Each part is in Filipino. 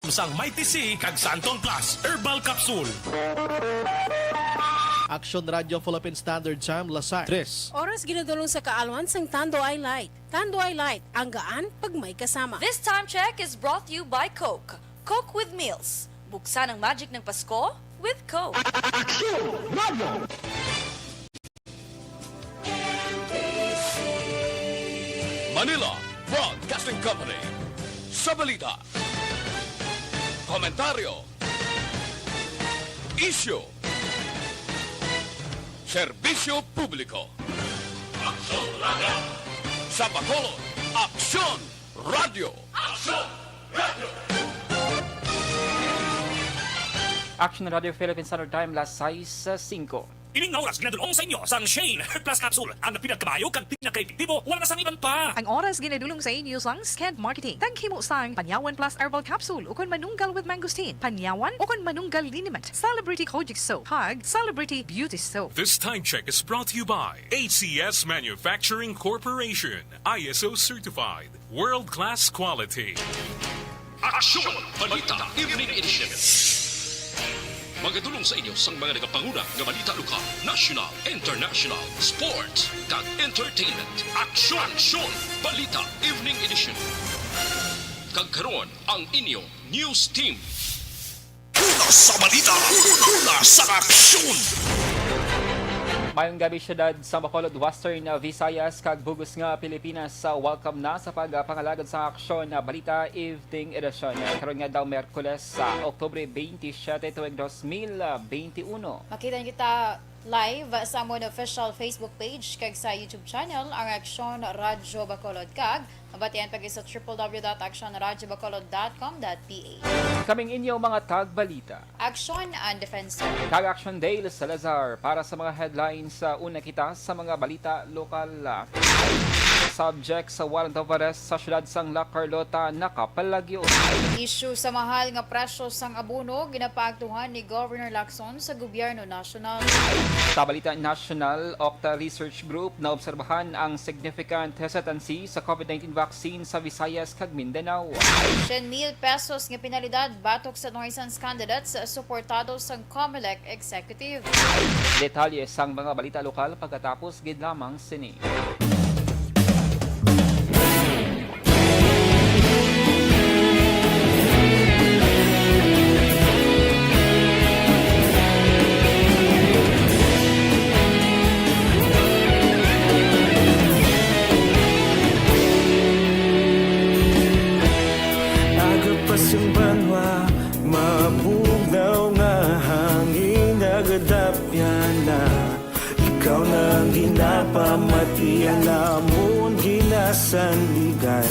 sang Mighty C kag Santon Plus Herbal Capsule. Action Radio Philippine Standard Time, Lasar 3. Oras ginadulong sa kaalwan sang Tando I Light. Tando I Light, ang gaan pag may kasama. This time check is brought to you by Coke. Coke with Meals. Buksan ang magic ng Pasko with Coke. Manila Broadcasting Company. Sa balita, komentaryo, issue, serbisyo publiko. Aksyon Radio. Sa Bacolod, Aksyon Radio. Aksyon Radio. Action Radio Philippine Standard Time, las 6:05. Ining nga oras ginadulong sa inyo sang Shane Plus Capsule. Ang pinagkabayo kag pinaka-epektibo, wala na sang iban pa. Ang oras ginadulong sa inyo sang Sked Marketing. Tangkimo sang Panyawan Plus Herbal Capsule ukon manunggal with mangosteen. Panyawan ukon manunggal liniment. Celebrity Kojic Soap. Hug Celebrity Beauty Soap. This time check is brought to you by ACS Manufacturing Corporation. ISO certified. World-class quality. Aksyon Balita Evening Edition. Magadulong sa inyo sang mga nagapanguna ng balita lokal, national, international, sports, kag entertainment. Aksyon Balita Evening Edition. Kagkaroon ang inyong news team. Una sa balita, una sa aksyon. Mayong gabi syudad sa Bacolod, Western Visayas, kag Bugos nga Pilipinas sa welcome na sa pagpangalagad sa aksyon na balita evening edition. Karon nga daw Miyerkules sa Oktubre 27 tuig 2021. Makita kita live sa amon official Facebook page kag sa YouTube channel ang Aksyon Radyo Bacolod kag mabatian pag sa www.actionradyobacolod.com.ph. Kaming inyo mga tagbalita. Aksyon and Defense. Kag Action Dale Salazar para sa mga headlines sa una kita sa mga balita lokal. Subject sa warrant of arrest sa syudad sang La Carlota nakapalagyo. Issue sa mahal nga presyo sang abono ginapaagtuhan ni Governor Lacson sa Gobyerno Nasyonal. Sa balita national, Octa Research Group na obserbahan ang significant hesitancy sa COVID-19 vaccine sa Visayas kag Mindanao. 10,000 pesos nga penalidad batok sa Noisans candidates suportado sang COMELEC executive. Detalye sang mga balita lokal pagkatapos gid lamang sini. Yung banwa, mabugnaw nga hangin nagadapyan na. Ikaw nang ginapamatian namon ginasandigan.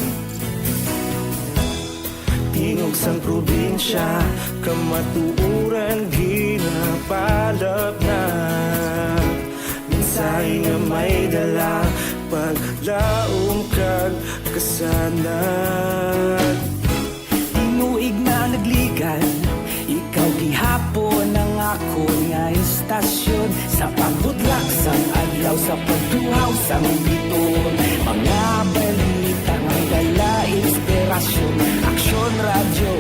Tingog sang probinsya, kamatuuran ginapalap na. Minsay nga may dala, paglaom kag kasanan. Inuig na nagligan, ikaw gihapon ang ako nga istasyon. Sa pagbudlak sang adlaw, sa pagtuhaw sang biton. Mga balita nga dala inspirasyon. Aksyon Radyo,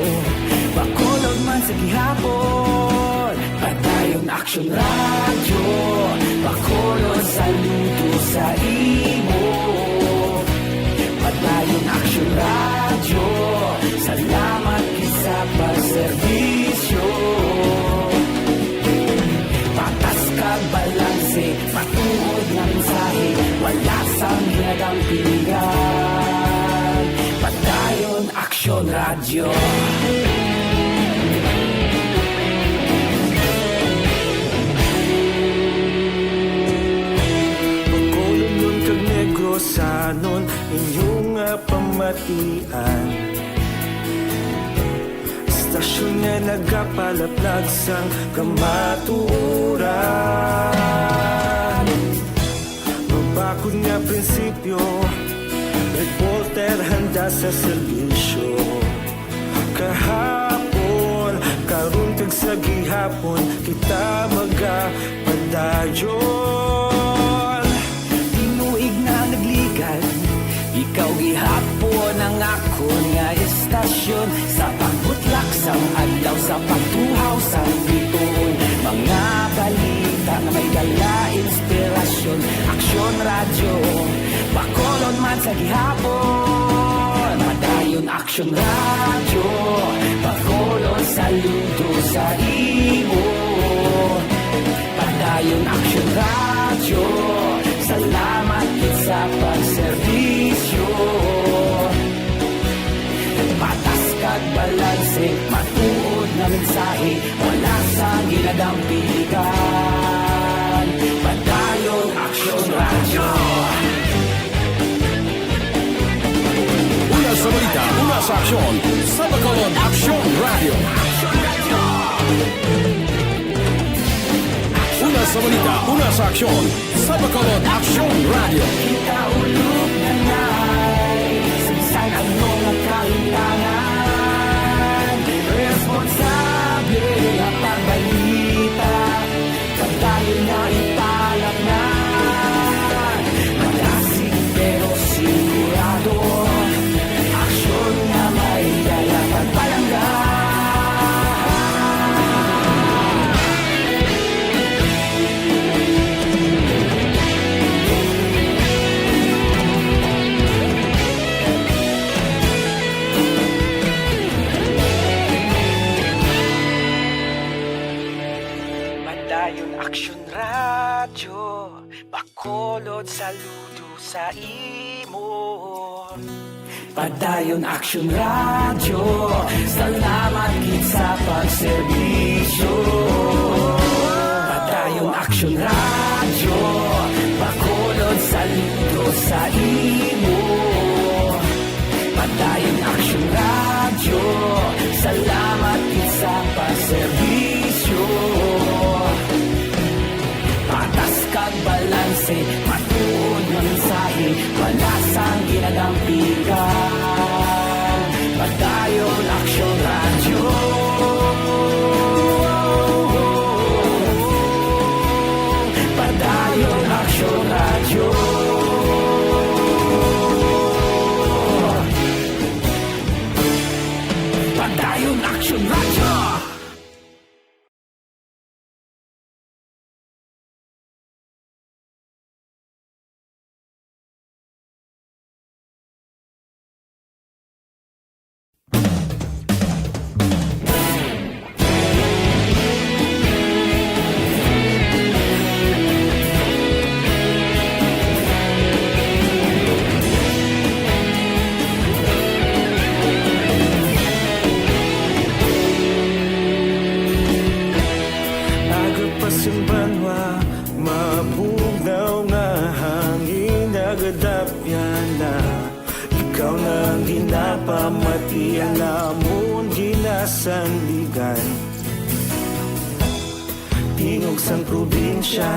Bacolod man sa gihapon. Patayon Aksyon Radyo, Bacolod saludo sa imo. Patayon Aksyon Radyo, salamat sa pagserbisyo. Patas kag balanse, patuod na mensahe, wala sang hinagang pilihan. Patayon Aksyon Radyo. Bacolod nun kag Negrosanon, inyong pamatian. Stasyon nga nagapalaplag sang kamatuuran. Mabakod nga prinsipyo, reporter handa sa serbisyo. Kahapon, karon kag sa gihapon, kita magapadayon. Tinuig na nagligan, ikaw gihapon ang ako nga istasyon. Sa pagbutlak sa sang adlaw sa pagtuhaw sa bituon. Mga balita na may dala inspirasyon, aksyon radyo, Bacolod man sa gihapon. Padayon aksyon radyo, Bacolod saludo sa imo. Padayon aksyon radyo, salamat kit sa pagserbisyo. Patas kag balanse, matuod na mensahe, wala sa ginadampilikan. Padayon aksyon radyo. Una sa balita, una sa aksyon, sa Bacolod Aksyon Radio. Una sa balita, una sa aksyon, sa Bacolod Aksyon Radio. Kita ulog na na'y saysay ang mga kaintangan. Responsable ang pagbalita, pagdayon na italak na. Malasig pero sigurado, aksyon na may dala pagpalanggan. Padayon aksyon radyo, Bacolod saludo sa imo. Padayon aksyon radyo, salamat kit sa pagserbisyo. Padayon aksyon radyo, Bacolod saludo sa imo. Padayon aksyon radyo, salamat kit sa pagserbisyo. Patas kag balanse, matuod na mensahe, wala sang ginadampigan. Padayon aksyon radyo. Padayon aksyon radyo. Padayon aksyon radyo. Agapasumbanwa, mabugnaw nga hangin nagadapyan na. Ikaw na ang ginapamatian namon ginasandigan. Tingog sang probinsya,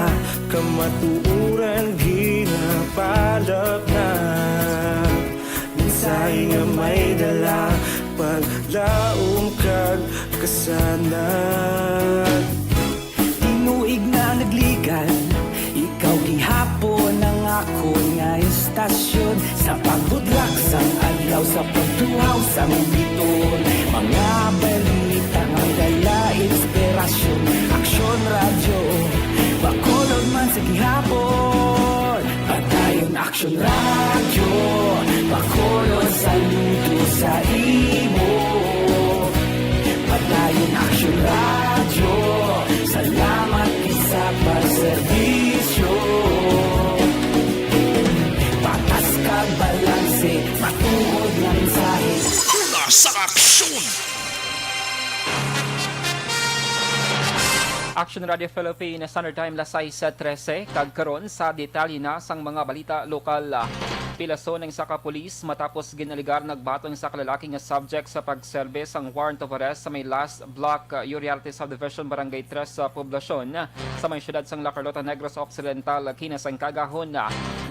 kamatuuran ginapalap na. Minsay nga may dala, paglaom kag kasanag. Tinuig na nagligan, ikaw gihapon ang ako nga istasyon. Sa pagbudlak sang adlaw, sa pagtuhaw sang biton. Mga balita nga dala inspirasyon, aksyon radyo, Bacolod man sa gihapon. Padayon aksyon radyo, Bacolod saludo sa imo. Padayon aksyon radyo, salamat sa pagserbisyo. Patas kag balanse, matuod na mensahe. Una sa aksyon! Action Radio Philippines, Standard Time, lasay sa 13, kagkaron sa detalye na sang mga balita lokal. Pilaso ng saka pulis matapos ginaligar nagbatong sa kalalaki nga subject sa pagserbes ang warrant of arrest sa may last block Uriarte Subdivision Barangay 3 sa poblasyon sa may syudad sang La Carlota Negros Occidental kinasang kagahon.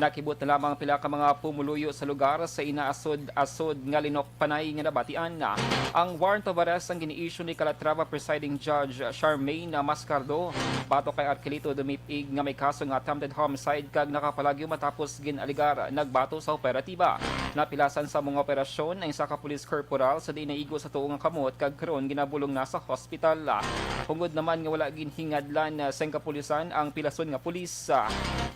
Nakibot na lamang pila ka mga pumuluyo sa lugar sa inaasod-asod nga linok panay nga nabatian. Ang warrant of arrest ang gini-issue ni Calatrava Presiding Judge Charmaine Mascardo bato kay Arquelito Dumipig nga may kaso nga attempted homicide kag nakapalagyo matapos ginaligar nagbato sa operatiba. Napilasan sa mga operasyon ang isa ka police corporal sa di naigo sa tuong kamot kag karon ginabulong na sa hospital. Pungod naman nga wala ginhingadlan sa kapulisan ang pilason nga pulis.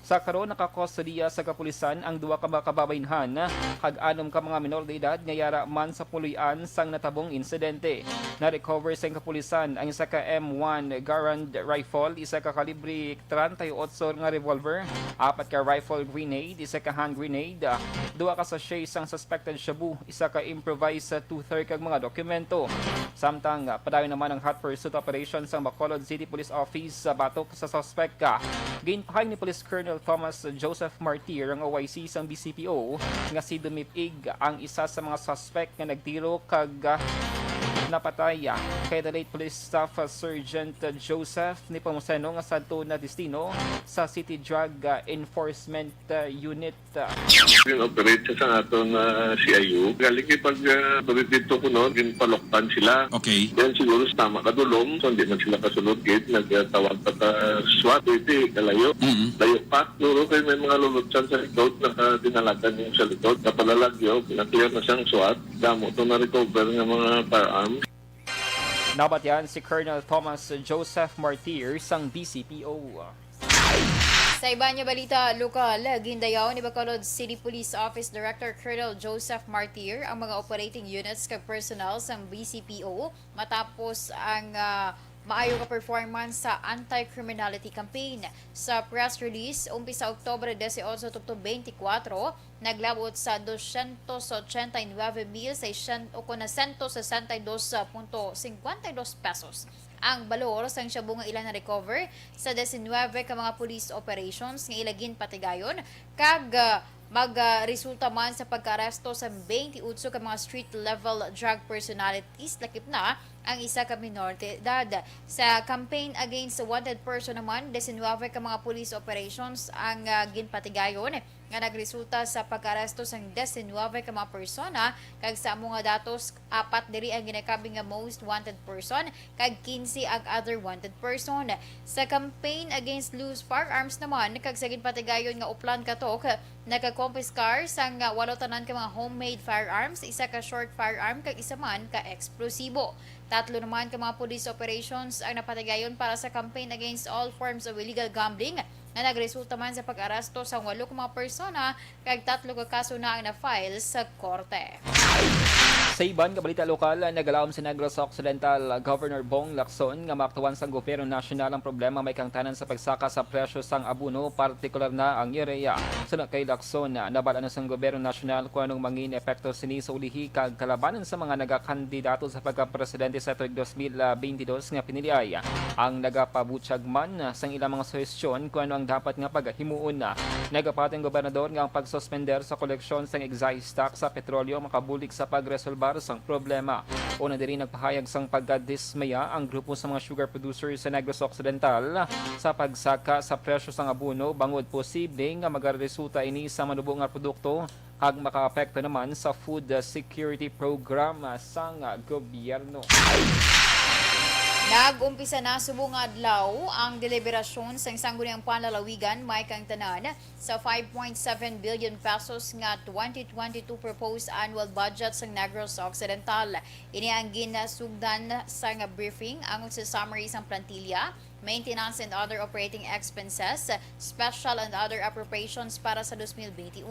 Sa karon nakakustodiya sa kapulisan ang duwa ka mga kababaynhan kag anom ka mga minor de edad nga yara man sa puluyan sang natabong insidente. Na-recover sa kapulisan ang isa ka M1 Garand rifle, isa ka kalibre 38 nga revolver, 4 ka rifle grenade, isa ka hand grenade, 2 ka sachet sang suspected shabu, isa ka improvised 2/3 kag mga dokumento. Samtang padayon naman ang hot pursuit operation sa Bacolod City Police Office sa batok sa suspect. Ginpahay ni Police Colonel Thomas Joseph Martir ang OIC sang BCPO nga si Dumipig ang isa sa mga suspect nga nagtiro kag napatay kay the late Police Staff Sergeant Joseph Nepomuceno nga sadto na destino sa City Drug Enforcement Unit. Yung operate sa ato na CIU, galing kay pag dito ko noon, yung paloktan sila. Okay. Yan siguro sa tama kadulong, so hindi man sila kasunod gate, nagtawag pa ka SWAT, ito kalayo. Layo pa, duro kayo may mga lulutsan sa likod, dinalagan yung sa likod, kapalalagyo, pinaklear na siyang SWAT, damo ito na-recover ng mga firearms. Nabatyan si Colonel Thomas Joseph Martir sang BCPO. Sa iba niya balita lokal, gindayaw ni Bacolod City Police Office Director Colonel Joseph Martir ang mga operating units kag personnel sa BCPO matapos ang maayo ka performance sa anti-criminality campaign. Sa press release, umpisa Oktobre 18 to 24, naglabot sa 289,662.52 pesos ang balor sang shabu nga ilan na recover sa 19 ka mga police operations nga ilagin patigayon kag magresulta man sa pagka-aresto sa 28 ka mga street level drug personalities lakip na ang isa ka minor de edad. Sa campaign against wanted person naman 19 ka mga police operations ang ginpatigayon nga nagresulta sa pag-aresto sa 19 ka mga persona kag sa mga datos 4 diri ang ginakabing nga most wanted person kag 15 ang other wanted person. Sa campaign against loose firearms naman kag sa ginpatigayon nga uplan katok nagka-confiscar sang 8 tanan ka mga homemade firearms, isa ka short firearm kag isa man ka eksplosibo. 3 naman ka mga police operations ang napatigayon para sa campaign against all forms of illegal gambling na nagresulta man sa pag-arasto sa 8 ka mga persona kag 3 ka kaso na ang na-file sa korte. Sa iban nga balita lokal, nagalawom sa Negros Occidental Governor Bong Lacson nga maaktuhan sa gobyerno nasyonal ang problema may kangtanan sa pagsaka sa presyo sang abono, partikular na ang urea. Sunod kay Lacson, nabalaan sa gobyerno nasyonal kung anong mangin epekto sini sa ulihi kag kalabanan sa mga nagakandidato sa pagka-presidente sa tuig 2022 nga piniliay. Ang nagapabutyag man sang ilang mga suhestyon kung ano ang dapat nga paghimuon na. Nagapating gobernador nga ang pagsuspender sa koleksyon sang excise tax sa petrolyo makabulik sa pagresolba sang problema. Una din nagpahayag sang pagkadismaya ang grupo sa mga sugar producers sa Negros Occidental sa pagsaka sa presyo sang abono bangod posible nga magaresulta ini sa manubo nga produkto kag makaapekto naman sa food security program sang gobyerno. Nag-umpisa na subong adlaw ang deliberasyon sa sangguniang panlalawigan may kang tanan sa 5.7 billion pesos nga 2022 proposed annual budget sa Negros Occidental. Ini ang ginasugdan sa nga briefing ang sa summary sang plantilla, maintenance and other operating expenses, special and other appropriations para sa 2021.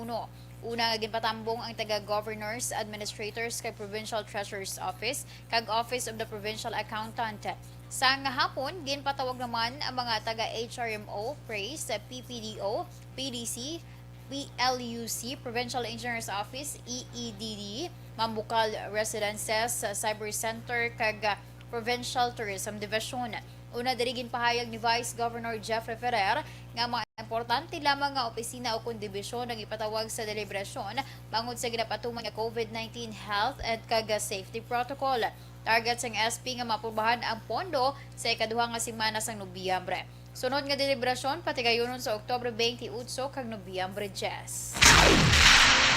Una nga ginpatambong ang taga-governors, administrators kay Provincial Treasurer's Office kag Office of the Provincial Accountant. Sa nga hapon, ginpatawag naman ang mga taga-HRMO, PRACE, PPDO, PDC, PLUC, Provincial Engineer's Office, EEDD, Mambukal Residences, Cyber Center kag Provincial Tourism Division. Una dirigin pahayag ni Vice Governor Jeffrey Ferrer nga mga importante lamang nga opisina o kondibisyon ang ipatawag sa deliberasyon bangod sa ginapatuman nga COVID-19 health and kag safety protocol. Target sang SP nga mapubahan ang pondo sa ikaduha nga semana sang Nobyembre. Sunod nga deliberasyon patigayonon sa Oktubre 28 kag Nobyembre 10.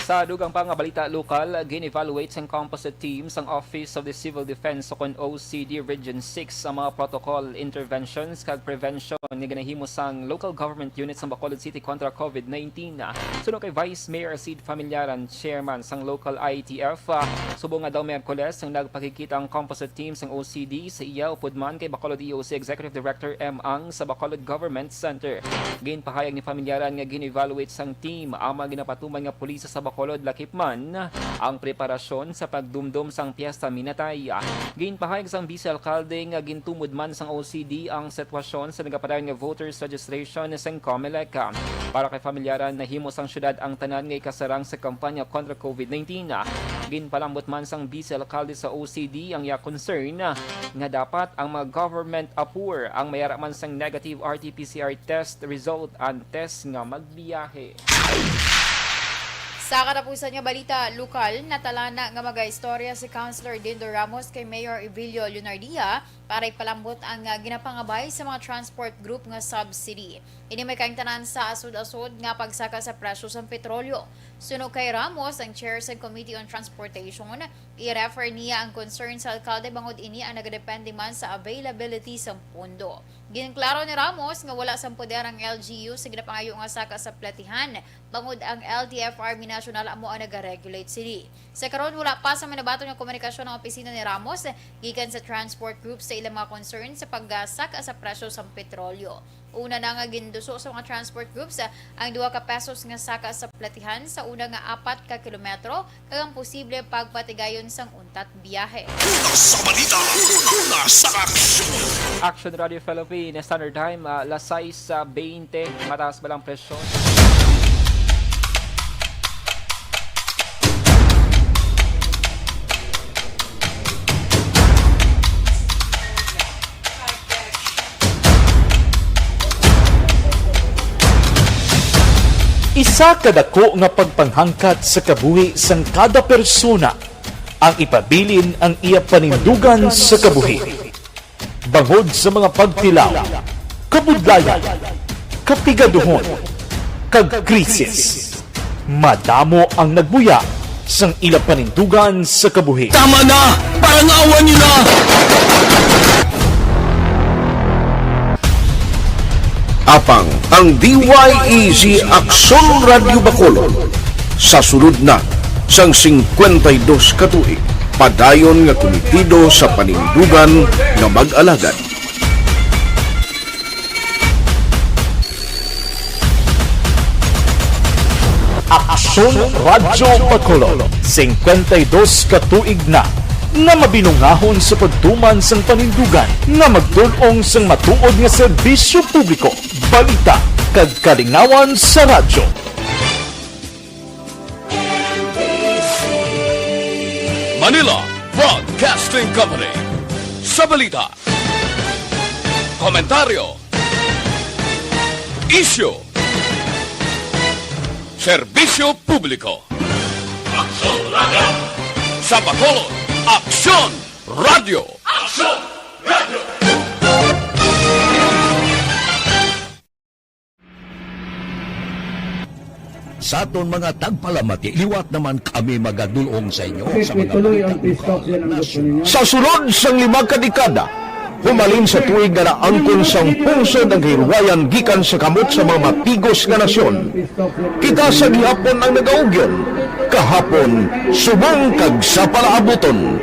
Sa dugang pang balita lokal, gin-evaluate ang composite teams ang Office of the Civil Defense o OCD Region 6 ang mga protocol interventions kag prevention ni ganahimo sang local government units ng Bacolod City kontra COVID-19. Suno kay Vice Mayor Sid Familiaran, chairman sang local IETF, subong nga daw Miyerkules ang nagpakikita ang composite teams ng OCD sa iya upod man kay Bacolod EOC Executive Director M. Ang sa Bacolod Government Center. Ginpahayag ni Familiaran nga gin-evaluate sang team ang mga ginapatuman nga pulis sa Bacolod lakip man ang preparasyon sa pagdumdum sang piyesta Minatay. Ginpahayag sang Vice Alcalde nga gintumod man sang OCD ang sitwasyon sa nagapadayon nga voters registration sang COMELEC. Para kay Familiaran, nahimo sang syudad ang tanan nga ikasarang sa kampanya kontra COVID-19. Ginpalambot man sang Vice Alcalde sa OCD ang iya concern nga dapat ang mga government apur ang mayara man sang negative RT-PCR test result and test nga magbiyahe. Sa katapusan nga balita lokal, natalana nga mga-istorya si Councilor Dindo Ramos kay Mayor Evilio Leonardia para ipalambot ang ginapangabay sa mga transport group nga subsidy. Ini may kaingtanan sa asod-asod nga pagsaka sa presyo sa petrolyo. Suno kay Ramos, ang chair sa Committee on Transportation, i-refer niya ang concern sa alkalde bangod ini ang nagadepende man sa availability sa pondo. Ginklaro ni Ramos nga wala sa poder ang LGU sa ginapangayo nga saka sa platihan bangod ang LTFRB National amo ang nag-regulate city. Sa karon wala pa sa manabaton nga komunikasyon ng opisina ni Ramos gikan sa transport group sa ilang mga concern sa paggasaka sa presyo sa petrolyo. Una na nga ginduso sa mga transport groups ang 2 ka pesos nga saka sa platihan sa una nga 4 ka kilometro kag ang posible pagpatigayon sang untat biyahe. Sa balita, nasa aksyon. Action Radio Philippines Standard Time, alas 6:20, mataas ba lang presyon? Isa kadako nga pagpanghangkat sa kabuhi sang kada persona ang ipabilin ang iya panindugan sa kabuhi. Bangod sa mga pagtilaw, kabudlayan, kapigaduhon, kag krisis. Madamo ang nagbuya sang ila panindugan sa kabuhi. Tama na! Parang awan niyo na! Apang ang DYEZ Aksyon Radio Bacolod sa sulod na sang 52 katuig padayon nga komitido sa panindugan nga mag-alagad. Aksyon Radio Bacolod 52 katuig na nga mabinungahon sa pagtuman sang panindugan nga magdulong sang matuod nga serbisyo publiko, balita kag kalingawan sa radyo. Manila Broadcasting Company sa balita, komentaryo, isyu, serbisyo publiko. Aksyon Radio sa Bacolod. Aksyon Radio! Aksyon Radio! Sa aton mga tagpalamati, liwat naman kami magadulong sa inyo sa mga sa sulod sang 5 kadekada, humalin sa tuig nga naangkon sang pungsod ang hirwayan gikan sa kamot sa mga matigos nga nasyon. Kita sa gihapon ang nagaugyon, kahapon subong kag sa palaabuton.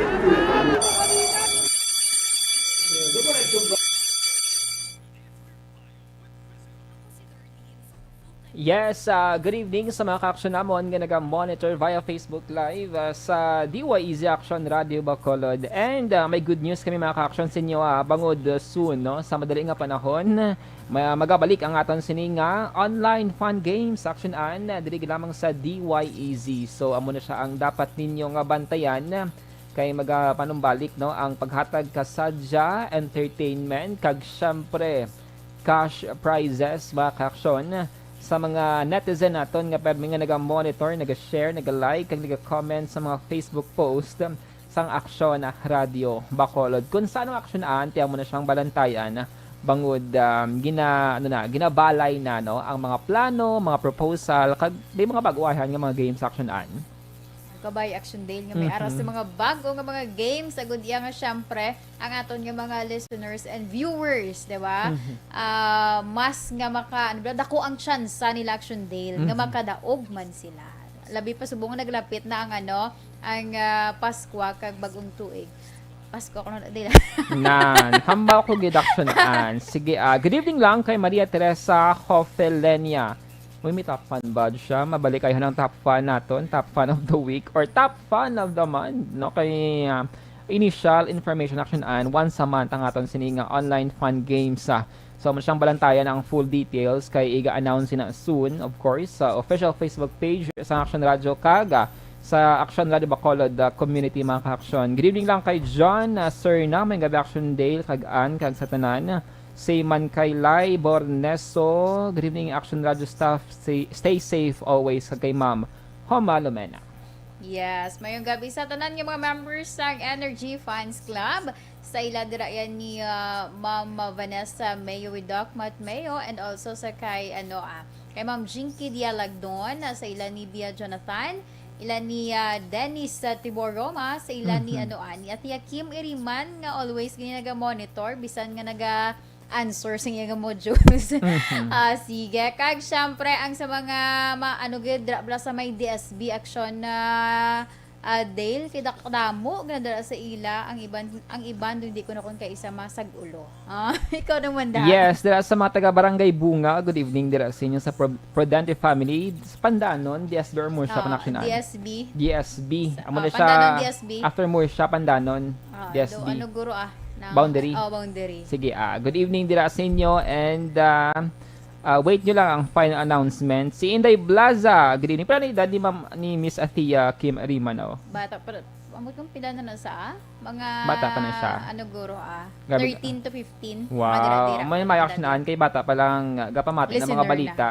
Yes, good evening sa mga ka-aksyon namon nga nag-monitor via Facebook Live sa DYEZ Action Radio Bacolod. And may good news kami mga ka-aksyon sa inyo bangod soon, no? Sa madali nga panahon, magabalik ang aton sini nga online fun games action-an dili lamang sa DYEZ. So amo na siya ang dapat ninyo nga bantayan kay magapanumbalik, no, ang paghatag kasadya entertainment kag syempre cash prizes mga ka-aksyon sa mga netizen naton nga permi nga naga-monitor, naga-share, naga-like, kag naga-comment sa mga Facebook post sang Aksyon Radio Bacolod. Kung saan ang aksyonan, tiyan mo na siyang balantayan bangod ginabalay na no ang mga plano, mga proposal kag di mga bag-uwahan nga mga games action-an. Kabay Action Day nga may aras sa mga bago nga mga games agud iya nga syempre ang aton nga mga listeners and viewers, di ba? Mas nga dako ang chance sa nila Action Day nga makadaog man sila. Labi pa subong naglapit na ang Pasko kag bagong tuig. Pasko ko na dila. Hambaw ko gid action-an. Sige, good evening lang kay Maria Teresa Hofelenia. May top fan ba siya? Mabalik kayo ng top fan naton, top fan of the week or top fan of the month, no? Kay initial information action an once a month ang aton sininga online fun games. So mo siyang balantayan ang full details kay iga-announce na soon, of course, sa official Facebook page sa Action Radio Kaga sa Action Radio Bacolod community mga ka-action. Good evening lang kay John, sir na may gabi Action Day kag-an kag sa tanan. Say man kay Lai Borneso, good evening Action Radio staff, stay safe always kay Ma'am Homa Lumena. Yes, mayong gabi sa tanan nga mga members sa Energy Fans Club. Sa ila dira yan ni Ma'am Vanessa Mayo with Doc Matt Mayo and also sa kay kay Ma'am Jinky Dialagdon, sa ila ni Bia Jonathan, ila ni Dennis Tibor Roma, sa ila ni ni Atiya Kim Iriman nga always ginaga-monitor bisan nga answer sa iyang modules. Sige, kag syempre ang sa mga dra sa may DSB action na Dale kidakdamo ganda sa ila ang iban hindi ko na kun kay isa masag-ulo. Ikaw naman da. Yes, dira sa mga taga Barangay Bunga, good evening dira sa inyo sa Prudente family. Pandanon, DSB or Mursha Panaksinan. DSB. Amo na siya. After Mursha Pandanon, DSB. Ano guro Boundary. Boundary. Sige, good evening dira sa inyo and wait nyo lang ang final announcement. Si Inday Blaza, good evening. Pero ni Miss Athia Kim Arimano. Bata, pero amot kong pila na sa mga bata pa na siya. 13 to 15. Wow. May action-an kay bata pa lang gapamati ng mga balita.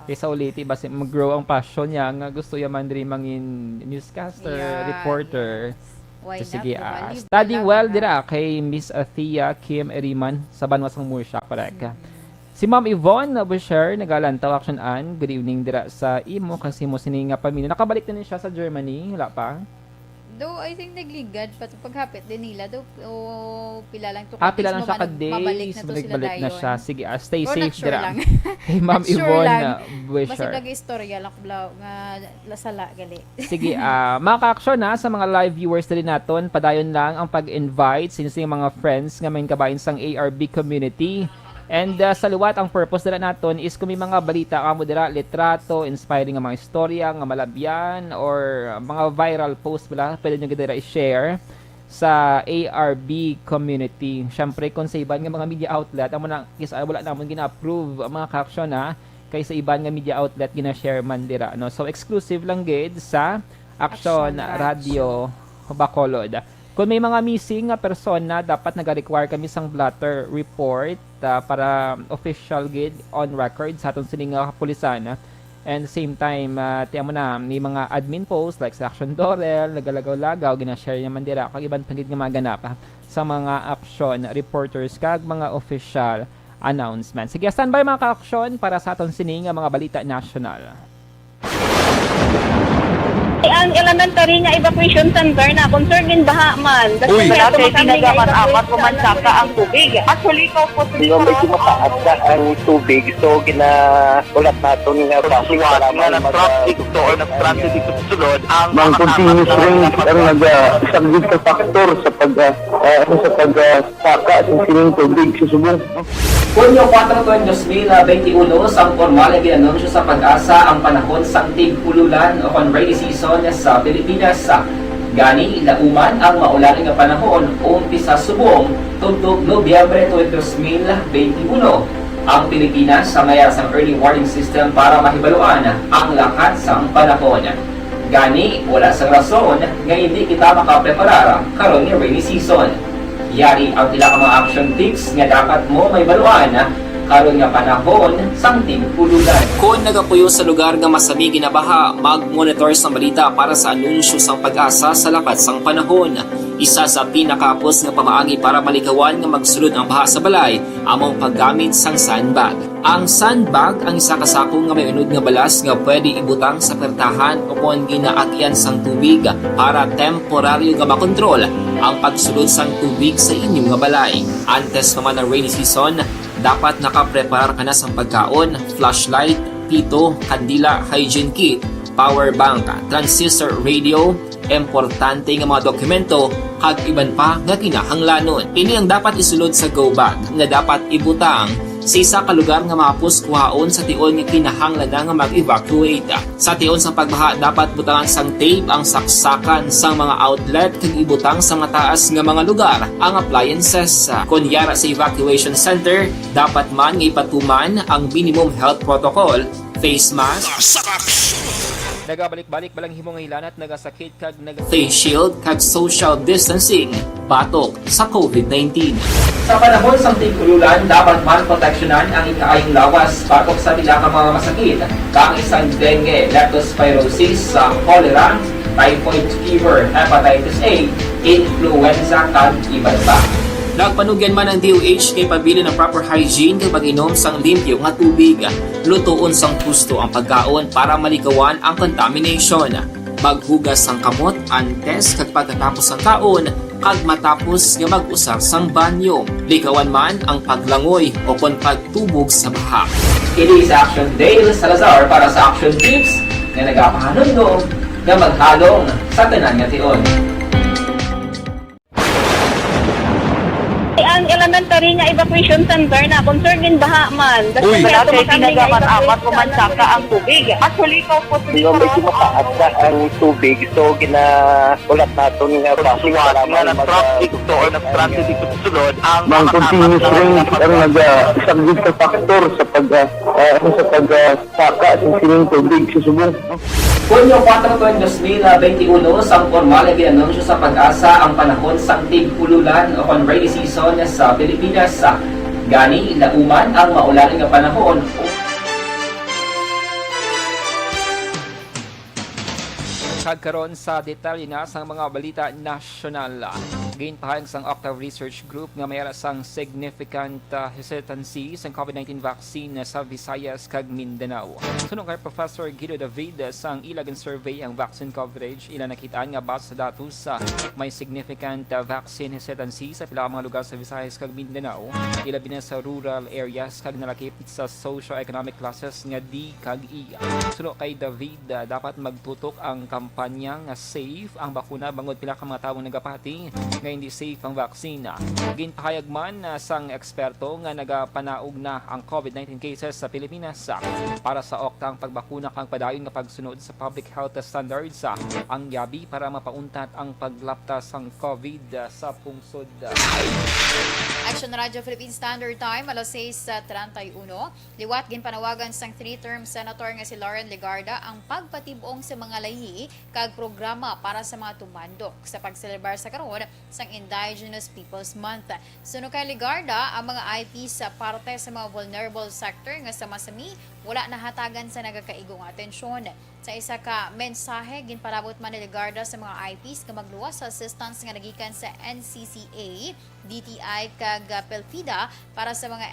Kaysa uliti, basi mag-grow ang passion niya nga gusto niya man rin mangin newscaster, reporter. So, sige, study well dira kay Miss Athia Kim Eriman sa Banwasang Mursha, correct. Si Ma'am Yvonne Busher, nagalantaw action-an. Good evening dira sa imo kasi mo sininga pamilya. Nakabalik na siya sa Germany, wala pa? Though I think nagligad paghapit din nila do pila lang to pila lang siya ka days balik na siya. Sige, stay safe dira. Hey Ma'am Yvonne Busher. Basta nag-istorya lang nga lasala gali. Sige, mga ka-action sa mga live viewers din naton, padayon lang ang pag-invite since yung mga friends nga may kabayan sang ARB community. And sa liwat, ang purpose nila naton is kung may mga balita kamo dira, litrato, inspiring nga mga istorya, nga malabyan, or mga viral post pwede nyo dira i-share sa ARB community. Siyempre, kung sa iban nga mga media outlet, wala namon gina-approve ang mga caption kay sa iban nga media outlet gina-share man dira. No? So, exclusive lang gid sa Action Radio Bacolod. Kung may mga missing nga persona, dapat nag-require kami sang blotter report para official gid on record sa atong sining kapulisan. And same time, tiyan mo na, may mga admin posts like sa Action Dorel, nagalagaw-lagaw, ginashare naman dira, kag iban pangit nga maganap sa mga action reporters kag mga official announcements. Sige, standby mga ka-action para sa atong sining mga balita national. Ang elementary nga evacuation center na concern din baha man. Uy, dati pinagaman-amat kumansaka ang tubig. Actually, ikaw po hindi may kumataas na ang tubig. So, ulat natin nga pasuwat nga ng traffic to or nag-traffic dito sa sulod. Ang continuous rain ang nag-isang sa factor sa pagsaka sa sining tubig sa subong. Hunyo 4, 2021, sang formal na ginanunsyo sa Pag-asa ang panahon sa tig-ululan o rainy season sa Pilipinas. Gani, lauman ang maulaning nga panahon umpisa subong tuntog Nobyembre 2021. Ang Pilipinas sa mayar sang early warning system para mahibaluan ang lakat sang panahon. Gani, wala sang rason nga hindi kita makapreparar karon nga rainy season. Yari ang pila ka mga action tips nga dapat mo may baluan karon nga panahon sang tig-ululan. Kung nagapuyo sa lugar nga masabi ginabaha, mag-monitor sa balita para sa anunsyo sang Pag-asa sa lakat sang panahon. Isa sa pinakapos nga pamaagi para malikawan nga magsulod ang baha sa balay among paggamit sang sandbag. Ang sandbag ang isa ka sako nga may unod nga balas nga pwede ibutang sa pertahan o kung ginaagyan sang tubig para temporaryo nga makontrol ang pagsulod sang tubig sa inyong nga balay. Antes naman ng rainy season, dapat nakapreparar ka na sa pagkaon, flashlight, pito, kandila, hygiene kit, power bank, transistor radio, importante nga mga dokumento kag iban pa nga kinahanglanon. Ini ang dapat isulod sa go bag nga dapat ibutang sa isa ka lugar nga mapus kuhaon sa tion nga kinahanglan nga mag-evacuate. Sa tion sa pagbaha dapat butangan sang tape ang saksakan sa mga outlet kag ibutang sa mga taas nga mga lugar ang appliances. Kunyara sa evacuation center, dapat man nga ipatuman ang minimum health protocol, face mask, Nagabalik-balik balang himong hilanat nagasakit kag face shield kag social distancing batok sa COVID-19. Sa panahon sa tig-ululan, dapat man proteksyonan ang ikaayong lawas batok sa pila ka mga masakit, kang isang dengue, leptospirosis, cholera, typhoid fever, hepatitis A, influenza kag iban pa. Nagpanugyan man ang DOH kay pabili ng proper hygiene kay pag-inom sang limpyo nga tubig. Lutuon sang husto ang pagkaon para malikawan ang contamination. Maghugas sang kamot antes kag pagkatapos sang kaon kag matapos nga mag-usar sang banyo. Likawan man ang paglangoy o kon pagtubog sa baha. Kini sa Action Dale Salazar para sa Action Tips nga nagapahanong nga maghalong sa tanan nga tion. Ang elementary nga evacuation center na concern din baha man. Uy, dati ginagaman apat kumansaka ang tubig. Actually, ikaw po Yung medyo mataas na ang tubig, so ulat natin nga nga nag-traffic to or nag-transit dito sa sulod ang mga continuous rain ang nag-subject sa factor sa pagsaka sa sining tubig sa subong. Hunyo 4, 2021, sang formal na ginanunsyo sa Pag-asa ang panahon sang tig-ululan o kon rainy season sa Pilipinas. Gani, lauman ang maulan nga panahon. Kagkaroon sa detalye na sa mga balita nasyonal. Ginpahayag sang Octave Research Group nga mayroon sang significant hesitancy sa COVID-19 vaccine sa Visayas kag Mindanao. Sunod kay Professor Guido David sang ilagan survey ang vaccine coverage, ila nakitaan nga base sa datos sa may significant vaccine hesitancy sa pila ka mga lugar sa Visayas kag Mindanao, ilabi na sa rural areas kag nalakip sa socio-economic classes nga D kag E. Sunod kay David, dapat magtutok ang kampanya nga safe ang bakuna bangod pila ka mga tawo nagapati nga hindi safe ang vaccine. Ginpahayag man sang eksperto nga nagapanaog na ang COVID-19 cases sa Pilipinas para sa oktang pagbakuna kang padayon nga pagsunod sa public health standards ang yabi para mapauntat ang paglaptas sang COVID sa pungsod. Action Radio Philippine Standard Time, alas 6:31. Liwat ginpanawagan sang 3-term senator nga si Lauren Legarda ang pagpatibong sa mga lahi kag programa para sa mga tumandok sa pagselebrar sa karon sang Indigenous Peoples Month. Suno kay Legarda, ang mga IP sa parte sa mga vulnerable sector nga sama-sami wala nahatagan sa nagakaigong atensyon. Sa isa ka mensahe, ginpalabot man ni Legarda sa mga IPs nga magluwas sa assistance nga nagikan sa NCCA, DTI kag PELFIDA para sa mga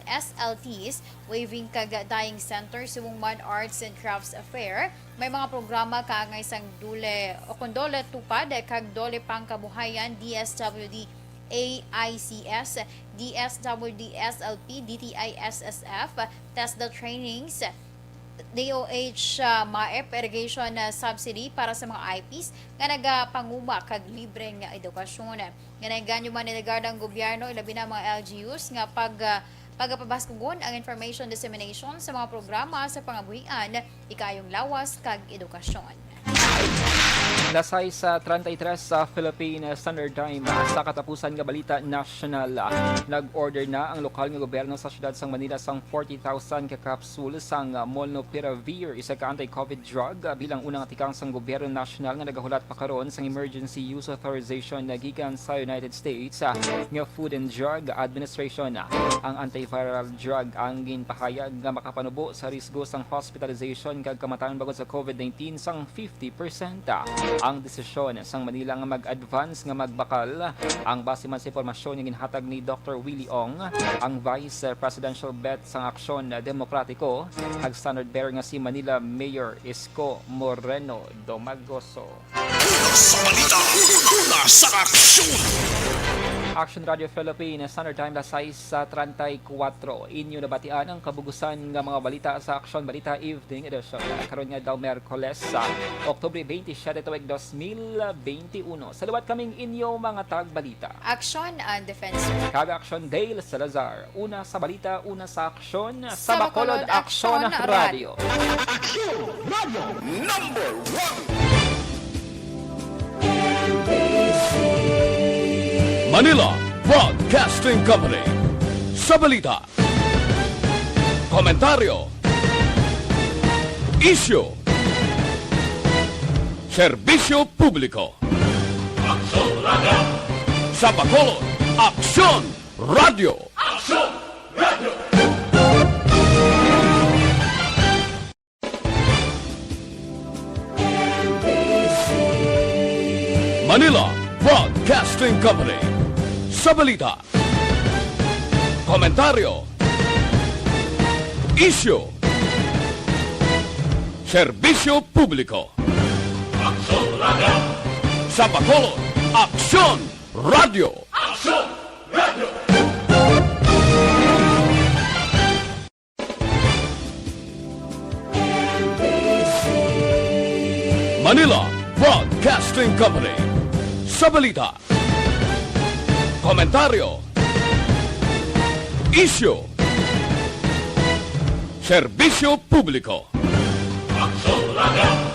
SLTs, Waving kag Dying Center, Sumungman Arts and Crafts Affair. May mga programa kaangay sang dule o kondole tupad kag dole pangkabuhayan, DSWD AICS, DSWD SLP, DTI SSF, TESDA trainings, DOH MAEP irrigation subsidy para sa mga IPs nga nagapanguma kag libre nga edukasyon. Nga ganyo man nilagarda ang gobyerno ilabi na mga LGUs nga pagpabaskugon ang information dissemination sa mga programa sa pangabuhian, ikayong lawas kag edukasyon. Lasay sa 33 sa Philippine Standard Time sa katapusan nga balita nasyonal. Nag-order na ang lokal nga gobyerno sa siyudad sang Manila sang 40,000 ka capsule sang Molnupiravir, isa ka anti-COVID drug bilang unang atikang sang gobyerno nasyonal nga nagahulat pa karon sang emergency use authorization na gikan sa United States nga Food and Drug Administration. Ang antiviral drug ang ginpahayag nga makapanubo sa risgo sang hospitalization kag kamatayon bangod sa COVID-19 sang 50%. ang desisyon sang Manila nga mag-advance nga magbakal. Ang base man sa impormasyon nga ginhatag ni Dr. Willie Ong, ang Vice Presidential Bet sang Aksyon Demokratiko, hag standard bearer nga si Manila Mayor Isko Moreno Domagoso. Sa balita, una sa aksyon! Action Radio Philippines, Standard Time las 6:34. Inyo nabatian ang kabugusan nga mga balita sa Action Balita Evening Edition. Karon nga daw Miyerkules sa Oktubre 27, 2021. Salawat kaming inyo mga tagbalita. Action and Defense. Kag-Action Dale Salazar. Una sa balita, una sa aksyon. Sa Bacolod Action Radio. Action Radio Number 1! Manila Broadcasting Company. Sa balita, komentaryo, issue, serbisyo publiko. Action Radio! Sa Bacolod, Action Radio. Action Radio! Manila Broadcasting Company. Sa balita, komentaryo, issue, serbisyo publiko. Action Radio! Sa Bacolod, Action Radio. Action Radio! Manila Broadcasting Company. Sa balita, komentaryo, issue, serbisyo publiko. Action Radio!